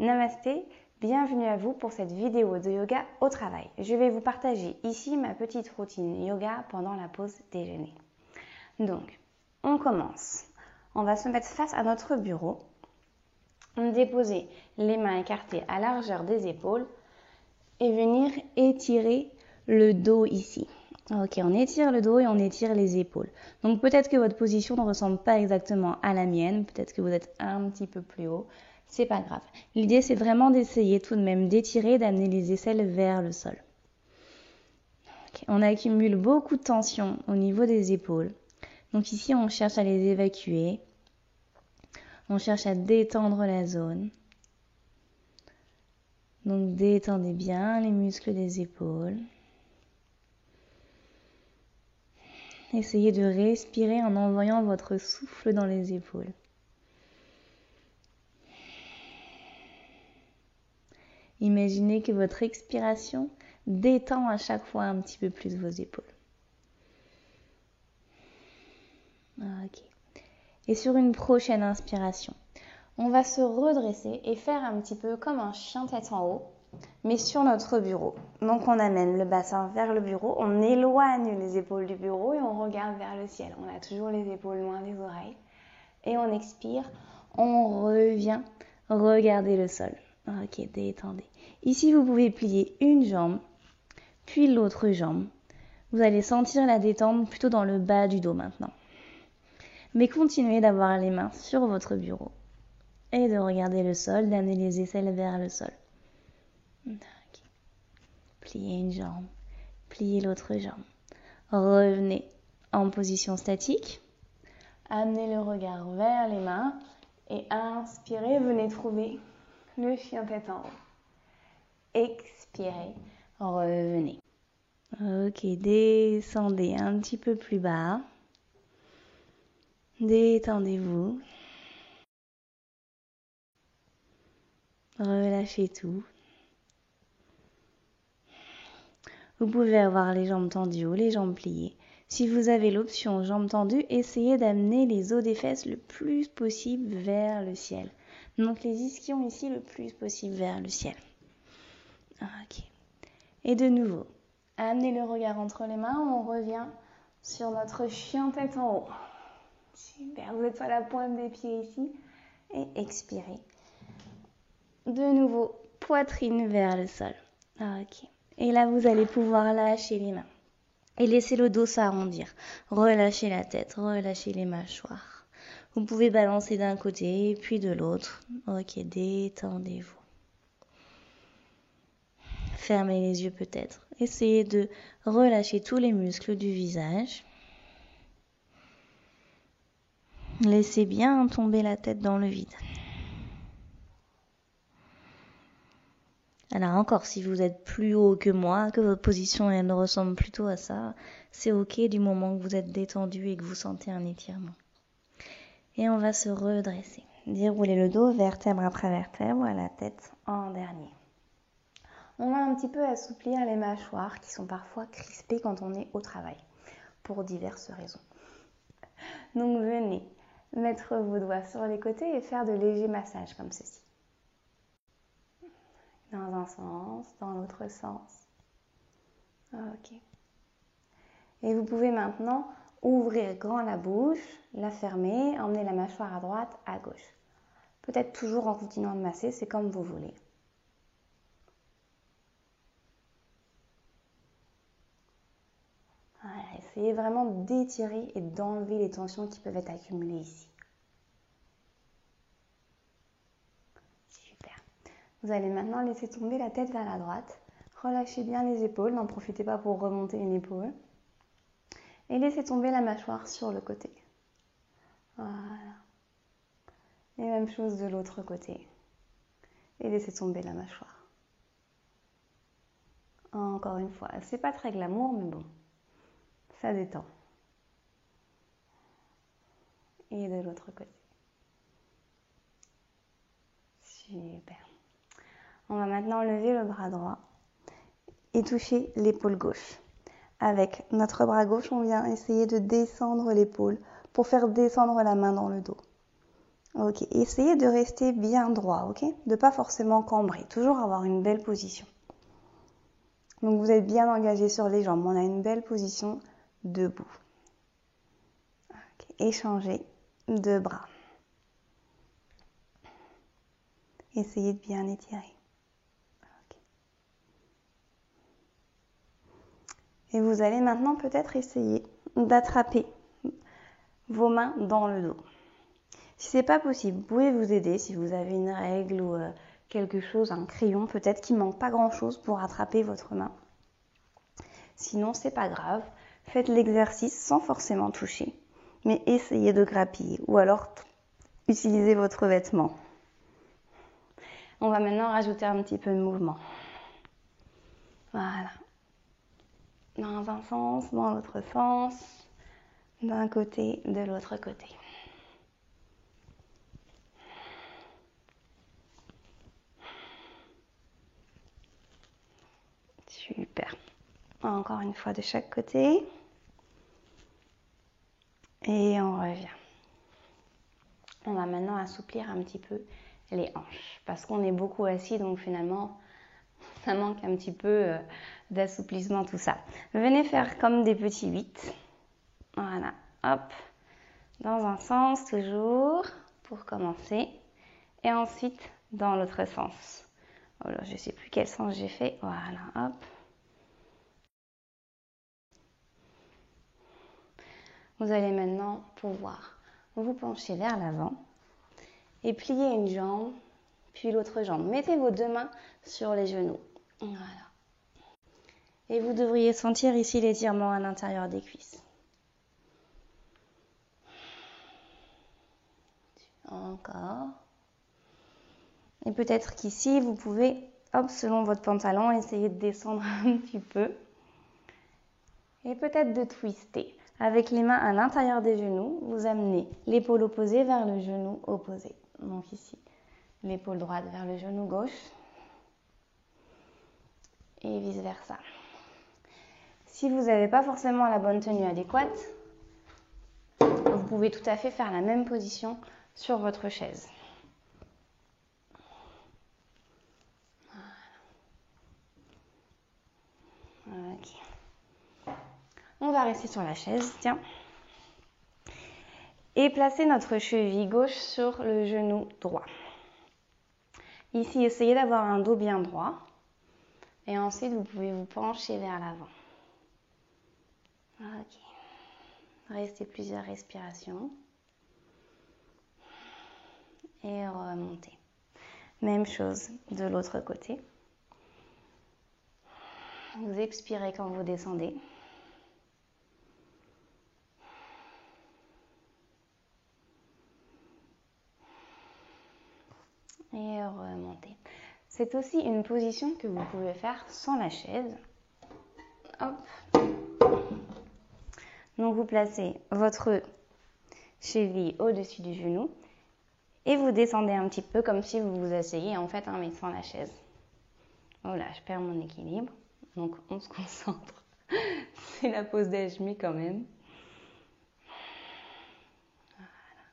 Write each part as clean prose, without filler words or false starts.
Namasté, bienvenue à vous pour cette vidéo de yoga au travail. Je vais vous partager ici ma petite routine yoga pendant la pause déjeuner. Donc, on commence. On va se mettre face à notre bureau. Déposer les mains écartées à largeur des épaules et venir étirer le dos ici. Ok, on étire le dos et on étire les épaules. Donc peut-être que votre position ne ressemble pas exactement à la mienne, peut-être que vous êtes un petit peu plus haut, c'est pas grave. L'idée c'est vraiment d'essayer tout de même d'étirer, d'amener les aisselles vers le sol. Okay, on accumule beaucoup de tension au niveau des épaules. Donc ici on cherche à les évacuer, on cherche à détendre la zone. Donc détendez bien les muscles des épaules. Essayez de respirer en envoyant votre souffle dans les épaules. Imaginez que votre expiration détend à chaque fois un petit peu plus vos épaules. Ok. Et sur une prochaine inspiration, on va se redresser et faire un petit peu comme un chien tête en haut, mais sur notre bureau. Donc on amène le bassin vers le bureau, on éloigne les épaules du bureau et on regarde vers le ciel. On a toujours les épaules loin des oreilles. Et on expire, on revient, regardez le sol. Ok, détendez. Ici, vous pouvez plier une jambe, puis l'autre jambe. Vous allez sentir la détente plutôt dans le bas du dos maintenant. Mais continuez d'avoir les mains sur votre bureau et de regarder le sol, d'amener les aisselles vers le sol. Okay. Pliez une jambe, pliez l'autre jambe. Revenez en position statique. Amenez le regard vers les mains et inspirez, venez trouver le chien tête en haut. Expirez, revenez. Ok, descendez un petit peu plus bas. Détendez-vous. Relâchez tout. Vous pouvez avoir les jambes tendues ou les jambes pliées. Si vous avez l'option jambes tendues, essayez d'amener les os des fesses le plus possible vers le ciel. Donc les ischions ici le plus possible vers le ciel. Ok. Et de nouveau, amenez le regard entre les mains, on revient sur notre chien tête en haut. Super, vous êtes sur la pointe des pieds ici et expirez. De nouveau, poitrine vers le sol. Ok. Et là, vous allez pouvoir lâcher les mains et laisser le dos s'arrondir. Relâchez la tête, relâchez les mâchoires. Vous pouvez balancer d'un côté puis de l'autre. Ok, détendez-vous. Fermez les yeux peut-être. Essayez de relâcher tous les muscles du visage. Laissez bien tomber la tête dans le vide. Alors encore, si vous êtes plus haut que moi, que votre position elle ressemble plutôt à ça, c'est ok du moment que vous êtes détendu et que vous sentez un étirement. Et on va se redresser. Dérouler le dos vertèbre après vertèbre, la tête en dernier. On va un petit peu assouplir les mâchoires qui sont parfois crispées quand on est au travail, pour diverses raisons. Donc venez mettre vos doigts sur les côtés et faire de légers massages comme ceci. Dans un sens, dans l'autre sens. Ok. Et vous pouvez maintenant ouvrir grand la bouche, la fermer, emmener la mâchoire à droite, à gauche. Peut-être toujours en continuant de masser, c'est comme vous voulez. Voilà, essayez vraiment d'étirer et d'enlever les tensions qui peuvent être accumulées ici. Super. Vous allez maintenant laisser tomber la tête vers la droite. Relâchez bien les épaules, n'en profitez pas pour remonter une épaule. Et laissez tomber la mâchoire sur le côté. Voilà. Et même chose de l'autre côté. Et laissez tomber la mâchoire. Encore une fois, c'est pas très glamour, mais bon, ça détend. Et de l'autre côté. Super. On va maintenant lever le bras droit et toucher l'épaule gauche. Avec notre bras gauche, on vient essayer de descendre l'épaule pour faire descendre la main dans le dos. Ok, essayez de rester bien droit, ok? De pas forcément cambrer, toujours avoir une belle position. Donc vous êtes bien engagé sur les jambes, on a une belle position debout. Okay. Échangez deux bras. Essayez de bien étirer. Okay. Et vous allez maintenant peut-être essayer d'attraper vos mains dans le dos. Si c'est pas possible, vous pouvez vous aider si vous avez une règle ou quelque chose, un crayon peut-être qui manque pas grand-chose pour attraper votre main. Sinon, c'est pas grave. Faites l'exercice sans forcément toucher, mais essayez de grappiller ou alors utilisez votre vêtement. On va maintenant rajouter un petit peu de mouvement. Voilà. Dans un sens, dans l'autre sens, d'un côté, de l'autre côté. Super. Encore une fois de chaque côté. Et on revient. On va maintenant assouplir un petit peu les hanches. Parce qu'on est beaucoup assis, donc finalement, ça manque un petit peu d'assouplissement, tout ça. Venez faire comme des petits 8. Voilà, hop. Dans un sens toujours, pour commencer. Et ensuite, dans l'autre sens. Oh là, je ne sais plus quel sens j'ai fait. Voilà, hop. Vous allez maintenant pouvoir vous pencher vers l'avant et plier une jambe, puis l'autre jambe. Mettez vos deux mains sur les genoux. Voilà. Et vous devriez sentir ici l'étirement à l'intérieur des cuisses. Encore. Et peut-être qu'ici, vous pouvez, hop, selon votre pantalon, essayer de descendre un petit peu. Et peut-être de twister. Avec les mains à l'intérieur des genoux, vous amenez l'épaule opposée vers le genou opposé. Donc ici, l'épaule droite vers le genou gauche. Et vice-versa. Si vous n'avez pas forcément la bonne tenue adéquate, vous pouvez tout à fait faire la même position sur votre chaise. Voilà. Ok. On va rester sur la chaise, tiens. Et placer notre cheville gauche sur le genou droit. Ici, essayez d'avoir un dos bien droit. Et ensuite, vous pouvez vous pencher vers l'avant. Ok. Restez plusieurs respirations. Et remontez. Même chose de l'autre côté. Vous expirez quand vous descendez. Et remontez. C'est aussi une position que vous pouvez faire sans la chaise. Hop. Donc vous placez votre cheville au-dessus du genou et vous descendez un petit peu comme si vous vous asseyez en fait, mais sans la chaise. Oh là, je perds mon équilibre. Donc on se concentre. C'est la pose d'Ajmi quand même. Voilà.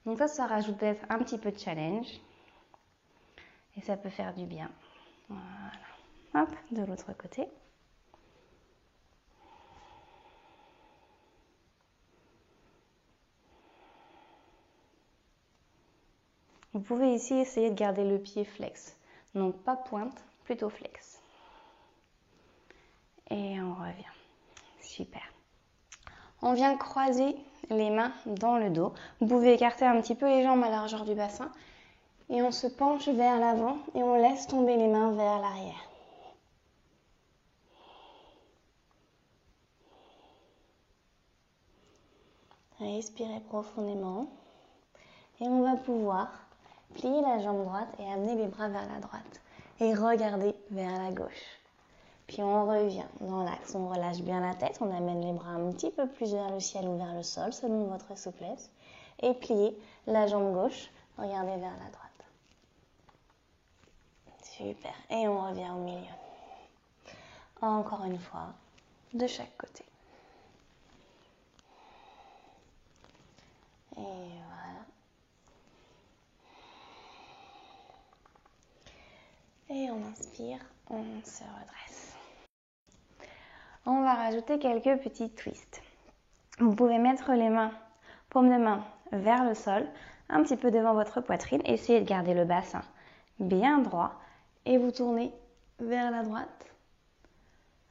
Donc ça rajoute peut-être un petit peu de challenge. Et ça peut faire du bien. Voilà. Hop, de l'autre côté. Vous pouvez ici essayer de garder le pied flex. Donc pas pointe, plutôt flex. Et on revient. Super. On vient croiser les mains dans le dos. Vous pouvez écarter un petit peu les jambes à la largeur du bassin. Et on se penche vers l'avant et on laisse tomber les mains vers l'arrière. Respirez profondément. Et on va pouvoir plier la jambe droite et amener les bras vers la droite. Et regarder vers la gauche. Puis on revient dans l'axe. On relâche bien la tête. On amène les bras un petit peu plus vers le ciel ou vers le sol, selon votre souplesse. Et pliez la jambe gauche. Regardez vers la droite. Super. Et on revient au milieu. Encore une fois, de chaque côté. Et voilà. Et on inspire, on se redresse. On va rajouter quelques petits twists. Vous pouvez mettre les mains, paume de main vers le sol, un petit peu devant votre poitrine. Essayez de garder le bassin bien droit et vous tournez vers la droite.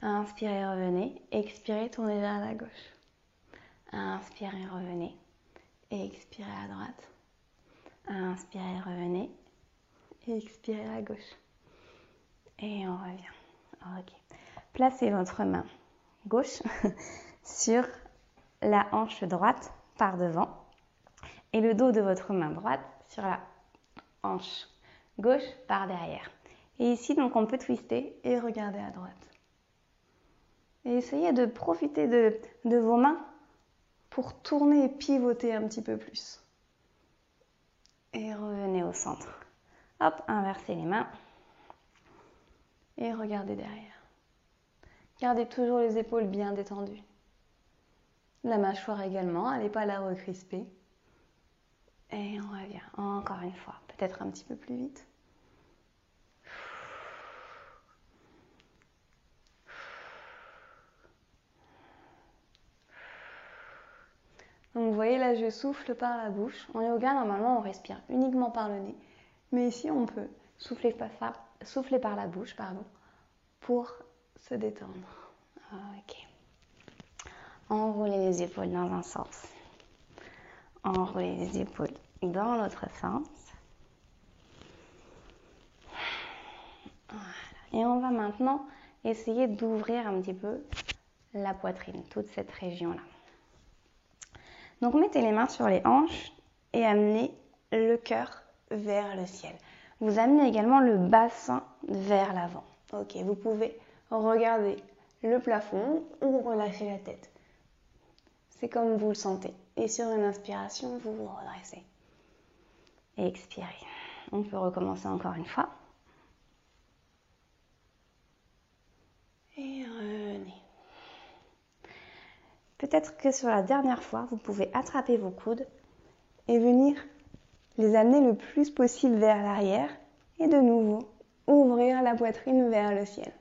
Inspirez, revenez. Expirez, tournez vers la gauche. Inspirez, revenez. Expirez à droite. Inspirez, revenez. Expirez à gauche. Et on revient. Ok. Placez votre main gauche sur la hanche droite par devant et le dos de votre main droite sur la hanche gauche par derrière. Et ici, donc, on peut twister et regarder à droite. Et essayez de profiter de vos mains pour tourner et pivoter un petit peu plus. Et revenez au centre. Hop, inversez les mains. Et regardez derrière. Gardez toujours les épaules bien détendues. La mâchoire également, elle n'est pas là recrispée. Et on revient encore une fois, peut-être un petit peu plus vite. Donc vous voyez là, je souffle par la bouche. En yoga, normalement, on respire uniquement par le nez. Mais ici, on peut souffler par la bouche, pour se détendre. Ok. Enroulez les épaules dans un sens. Enroulez les épaules dans l'autre sens. Voilà. Et on va maintenant essayer d'ouvrir un petit peu la poitrine, toute cette région-là. Donc mettez les mains sur les hanches et amenez le cœur vers le ciel. Vous amenez également le bassin vers l'avant. Ok, vous pouvez regarder le plafond ou relâcher la tête. C'est comme vous le sentez. Et sur une inspiration, vous vous redressez. Et expirez. On peut recommencer encore une fois. Et revenez. Peut-être que sur la dernière fois, vous pouvez attraper vos coudes et venir les amener le plus possible vers l'arrière et de nouveau ouvrir la poitrine vers le ciel.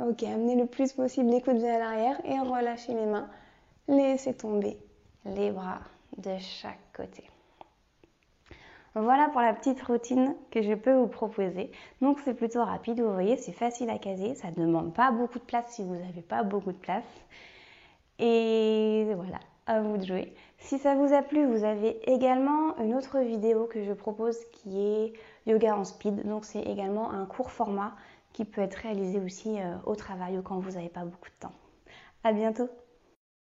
Ok, amenez le plus possible les coudes vers l'arrière et relâchez les mains. Laissez tomber les bras de chaque côté. Voilà pour la petite routine que je peux vous proposer. Donc c'est plutôt rapide, vous voyez, c'est facile à caser, ça ne demande pas beaucoup de place si vous n'avez pas beaucoup de place. Et voilà, à vous de jouer. Si ça vous a plu, vous avez également une autre vidéo que je propose qui est yoga en speed. Donc c'est également un court format qui peut être réalisé aussi au travail ou quand vous n'avez pas beaucoup de temps. À bientôt!